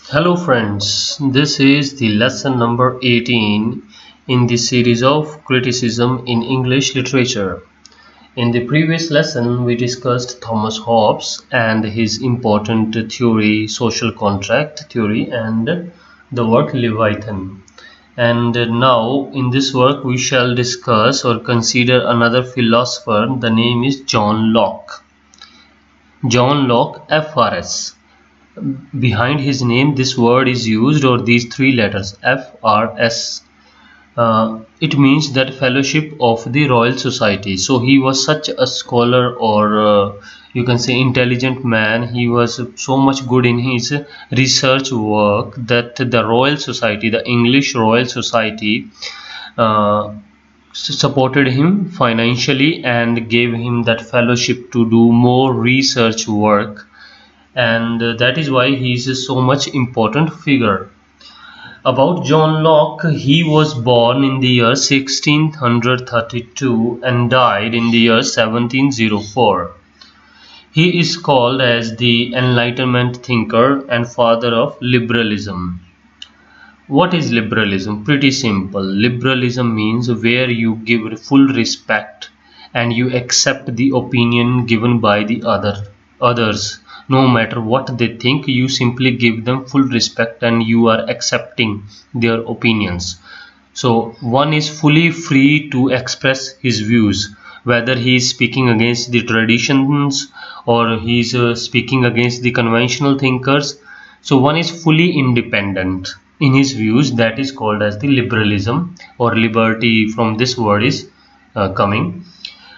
Hello friends, this is the lesson number 18 in the series of Criticism in English Literature. In the previous lesson, we discussed Thomas Hobbes and his important theory, social contract theory, and the work Leviathan. And now, in this work, we shall discuss or consider another philosopher. The name is John Locke. John Locke, FRS. Behind his name this word is used, or these three letters FRS. It means that fellowship of the Royal Society. So he was such a scholar, or you can say intelligent man. He was so much good in his research work that the Royal Society, the English Royal Society, supported him financially and gave him that fellowship to do more research work, and that is why he is so much important figure. About John Locke, he was born in the year 1632 and died in the year 1704. He is called as the Enlightenment thinker and father of liberalism. What is liberalism? Pretty simple. Liberalism means where you give full respect and you accept the opinion given by the others. No matter what they think, you simply give them full respect and you are accepting their opinions. So one is fully free to express his views, whether he is speaking against the traditions or he is speaking against the conventional thinkers. So one is fully independent in his views. That is called as the liberalism, or liberty from this word is coming.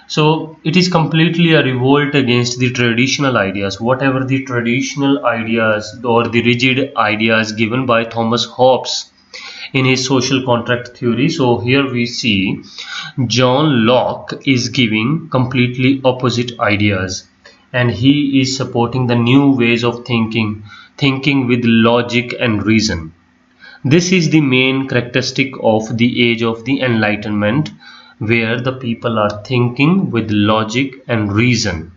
So it is completely a revolt against the traditional ideas, whatever the traditional ideas or the rigid ideas given by Thomas Hobbes in his social contract theory. So here we see John Locke is giving completely opposite ideas, and he is supporting the new ways of thinking with logic and reason. This is the main characteristic of the age of the Enlightenment, where the people are thinking with logic and reason.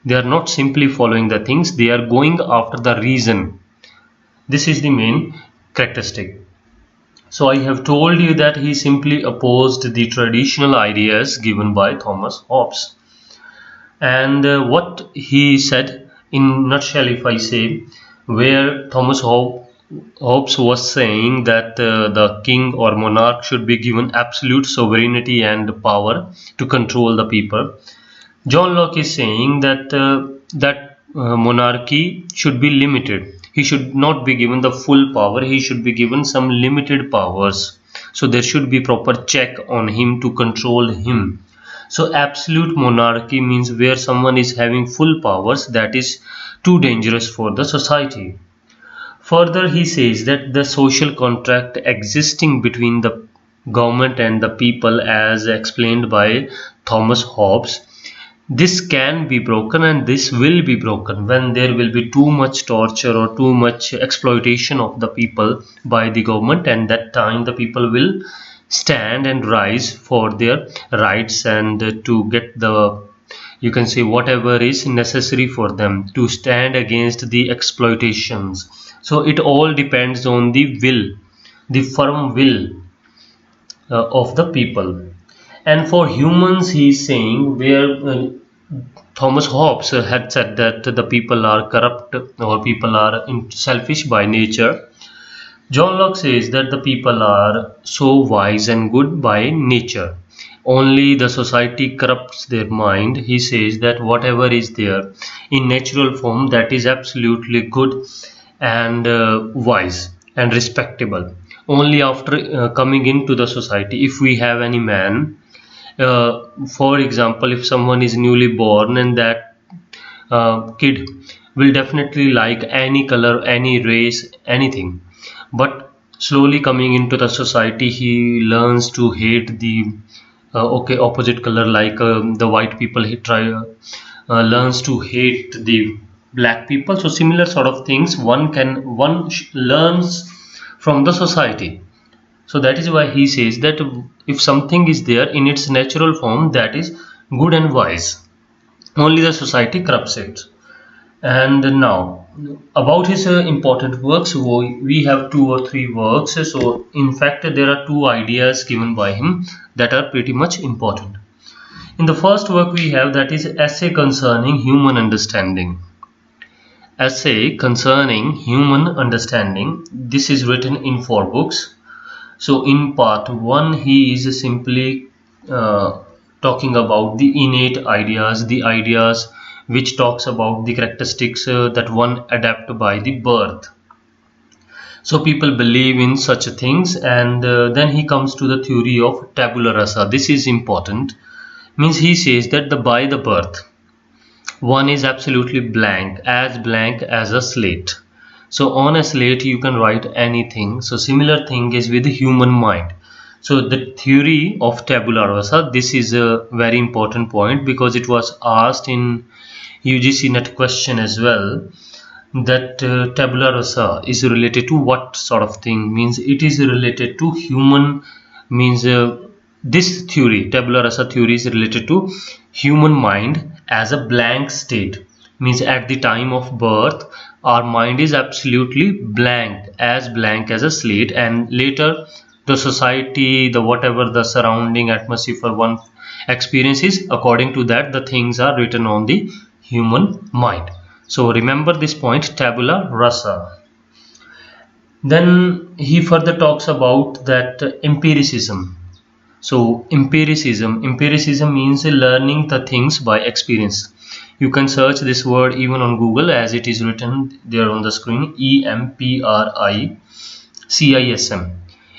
They are not simply following the things, they are going after the reason. This is the main characteristic. So I have told you that he simply opposed the traditional ideas given by Thomas Hobbes. And what he said in nutshell, if I say, where Thomas Hobbes was saying that the king or monarch should be given absolute sovereignty and power to control the people. John Locke is saying that monarchy should be limited. He should not be given the full power. He should be given some limited powers. So there should be proper check on him to control him. So absolute monarchy means where someone is having full powers, that is too dangerous for the society. Further, he says that the social contract existing between the government and the people, as explained by Thomas Hobbes, this can be broken and this will be broken when there will be too much torture or too much exploitation of the people by the government, and that time the people will stand and rise for their rights and to get the, you can say, whatever is necessary for them to stand against the exploitations. So it all depends on the will, the firm will of the people. And for humans, he is saying, where Thomas Hobbes had said that the people are corrupt or people are selfish by nature. John Locke says that the people are so wise and good by nature. Only the society corrupts their mind. He says that whatever is there in natural form, that is absolutely good and wise and respectable. Only after coming into the society, if we have any man, for example, if someone is newly born and that kid will definitely like any color, any race, anything, but slowly coming into the society he learns to hate the opposite color, like the white people. He learns to hate the black people. So similar sort of things one learns from the society. So that is why he says that if something is there in its natural form, that is good and wise, only the society corrupts it. And now about his important works, we have 2 or 3 works. So in fact there are 2 ideas given by him that are pretty much important. In the first work we have, that is Essay Concerning Human Understanding. Essay Concerning Human Understanding. This is written in 4 books. So in part 1 he is simply talking about the innate ideas, the ideas which talks about the characteristics that one adapt by the birth. So people believe in such things, and then he comes to the theory of tabula rasa. This is important, means he says that by the birth one is absolutely blank as a slate. So on a slate you can write anything. So similar thing is with the human mind. So the theory of tabula rasa, this is a very important point because it was asked in UGC net question as well, that tabula rasa is related to what sort of thing, means it is related to human, means this theory, tabula rasa theory, is related to human mind as a blank state, means at the time of birth our mind is absolutely blank as a slate, and later the society, the whatever the surrounding atmosphere for one experiences, according to that the things are written on the human mind. So remember this point, tabula rasa. Then he further talks about that empiricism. So empiricism means learning the things by experience. You can search this word even on Google as it is written there on the screen, EMPRICISM.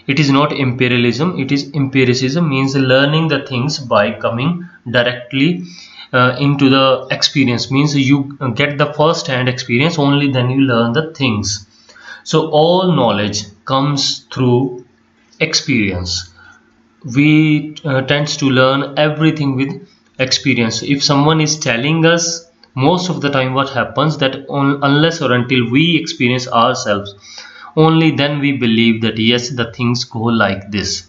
It is not imperialism, it is empiricism, means learning the things by coming directly into the experience, means you get the first hand experience, only then you learn the things. So all knowledge comes through experience. We tends to learn everything with experience. If someone is telling us, most of the time what happens, that unless or until we experience ourselves, only then we believe that yes, the things go like this.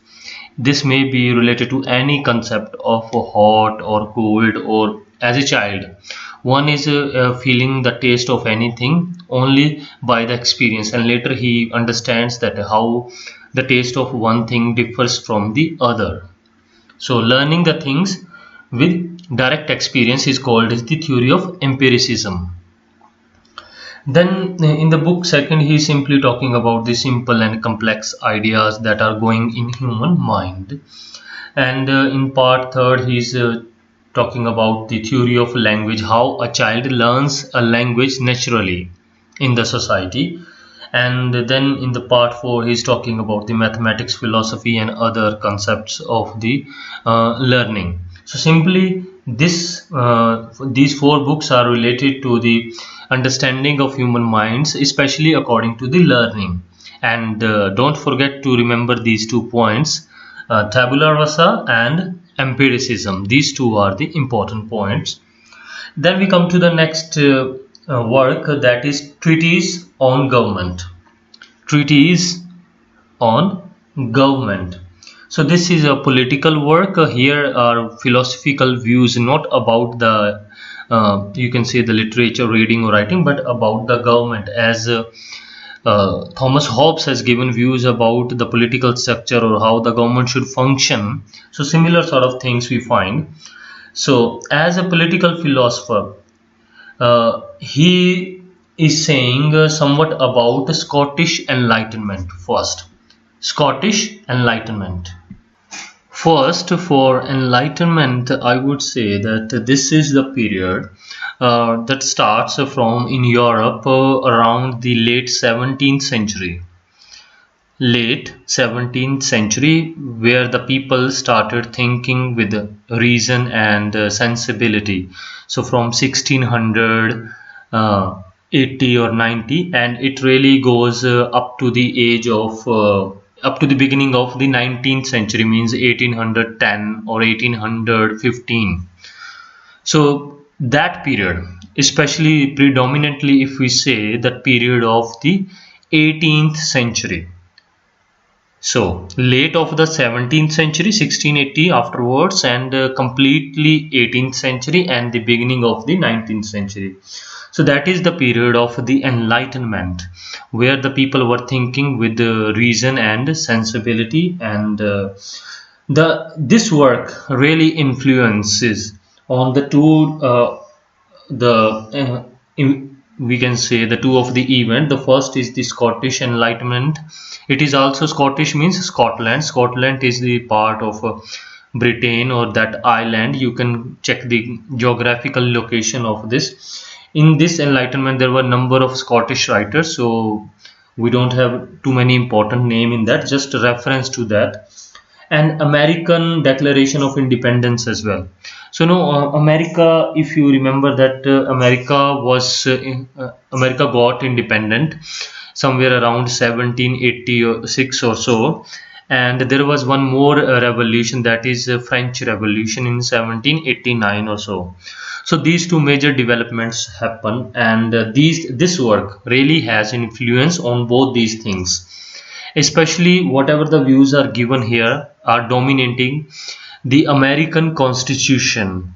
This may be related to any concept of hot or cold, or as a child one is feeling the taste of anything only by the experience, and later he understands that how the taste of one thing differs from the other. So learning the things with direct experience is called as the theory of empiricism. Then in the book second he is simply talking about the simple and complex ideas that are going in human mind, and in part third he is talking about the theory of language, how a child learns a language naturally in the society. And then in the part 4 he is talking about the mathematics, philosophy and other concepts of the learning. So simply these 4 books are related to the understanding of human minds, especially according to the learning. And don't forget to remember these 2 points, tabula rasa and empiricism. These 2 are the important points. Then we come to the next work, that is Treatise on Government. Treatise on Government. So this is a political work. Here are philosophical views, not about the you can say the literature, reading or writing, but about the government, as Thomas Hobbes has given views about the political structure or how the government should function. So similar sort of things we find. So as a political philosopher, he is saying somewhat about the Scottish Enlightenment first. Scottish Enlightenment. First, for enlightenment, I would say that this is the period that starts from in Europe around the late 17th century. Late 17th century, where the people started thinking with reason and sensibility. So from 1600, 80 or 90, and it really goes up to the age of up to the beginning of the 19th century, means 1810 or 1815. So that period, especially predominantly if we say that period of the 18th century. So late of the 17th century, 1680 afterwards, and completely 18th century and the beginning of the 19th century. So that is the period of the Enlightenment, where the people were thinking with reason and sensibility, and this work really influences on the two we can say the two of the event. The first is the Scottish Enlightenment. It is also Scottish means Scotland. Scotland is the part of Britain, or that island. You can check the geographical location of this. In this Enlightenment there were a number of Scottish writers, so we don't have too many important name in that, just a reference to that. And American Declaration of Independence as well. So America, if you remember that America got independent somewhere around 1786 or so, and there was one more revolution, that is French Revolution in 1789 or so. So these two major developments happen, and this work really has influence on both these things. Especially whatever the views are given here are dominating the American Constitution.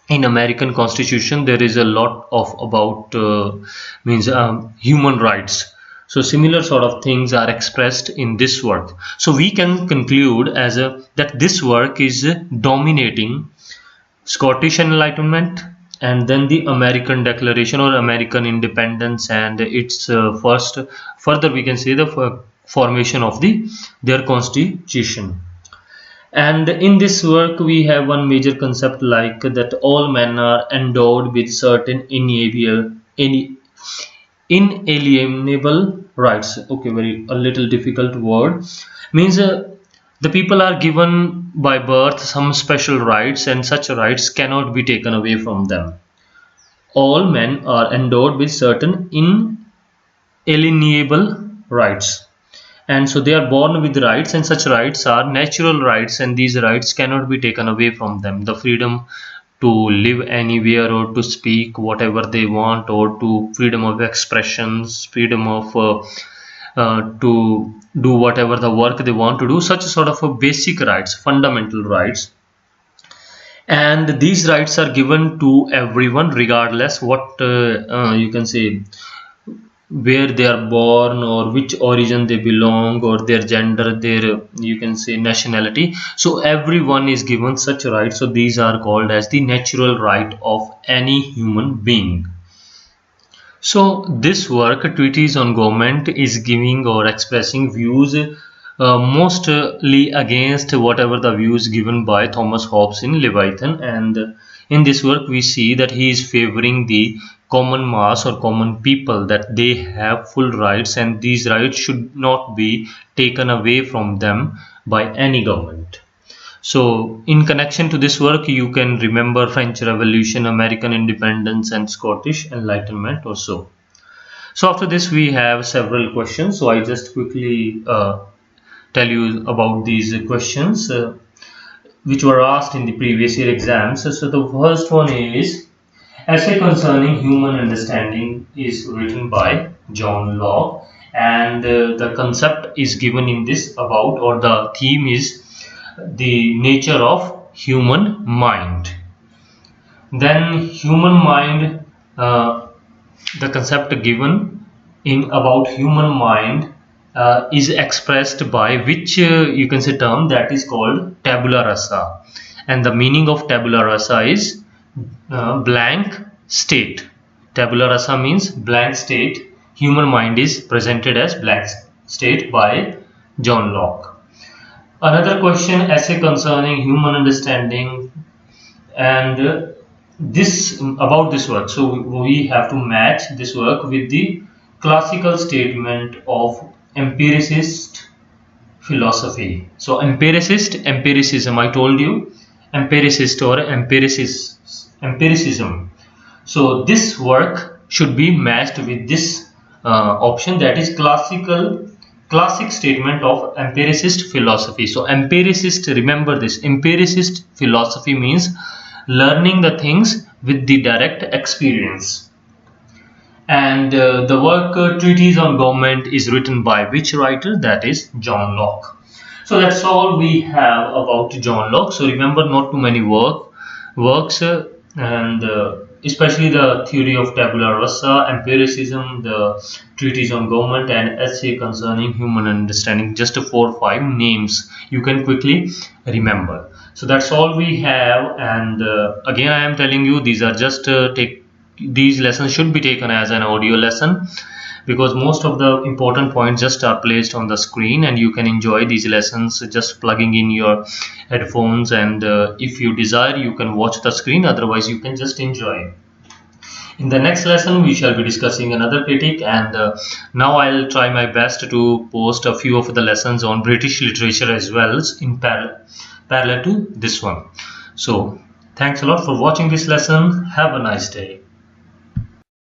In American Constitution there is a lot of about human rights. So similar sort of things are expressed in this work. So we can conclude as that this work is dominating Scottish Enlightenment, and then the American Declaration or American Independence, and its further we can say the formation of their constitution. And in this work we have one major concept, like that all men are endowed with certain inalienable rights. Okay, a little difficult word. Means the people are given by birth some special rights, and such rights cannot be taken away from them. All men are endowed with certain inalienable rights, and so they are born with rights, and such rights are natural rights, and these rights cannot be taken away from them. The freedom to live anywhere, or to speak whatever they want, or to freedom of expressions, freedom of to do whatever the work they want to do, such sort of a basic rights, fundamental rights. And these rights are given to everyone regardless what you can say where they are born, or which origin they belong, or their gender, their you can say nationality. So everyone is given such rights. So these are called as the natural right of any human being. So this work, Treatise on Government, is giving or expressing views mostly against whatever the views given by Thomas Hobbes in Leviathan. And in this work we see that he is favoring the common mass or common people, that they have full rights, and these rights should not be taken away from them by any government. So in connection to this work you can remember French Revolution, American Independence, and Scottish Enlightenment also. So after this we have several questions, so I just quickly tell you about these questions which were asked in the previous year exams. So the first one is, Essay Concerning Human Understanding is written by John Locke, and the concept is given in this about, or the theme is the nature of human mind. Then human mind, the concept given in about human mind is expressed by which you can say term, that is called tabula rasa, and the meaning of tabula rasa is blank state. Tabula rasa means blank state. Human mind is presented as blank state by John Locke. Another question, essay concerning human understanding, and this about this work. So we have to match this work with the classical statement of empiricist philosophy. So empiricism, I told you, empiricist or empiricism. So this work should be matched with this option, that is classic statement of empiricist philosophy. So empiricist, remember this, empiricist philosophy means learning the things with the direct experience. And the work Treatise on Government is written by which writer? That is John Locke. So that's all we have about John Locke. So remember, not too many works and especially the theory of tabula rasa, empiricism, the treatise on government, and essay concerning human understanding. Just 4 or 5 names you can quickly remember. So that's all we have, and again I am telling you, these are just these lessons should be taken as an audio lesson, because most of the important points just are placed on the screen, and you can enjoy these lessons just plugging in your headphones, and if you desire you can watch the screen, otherwise you can just enjoy. In the next lesson we shall be discussing another critic, and now I'll try my best to post a few of the lessons on British literature as well in parallel to this one. So thanks a lot for watching this lesson. Have a nice day.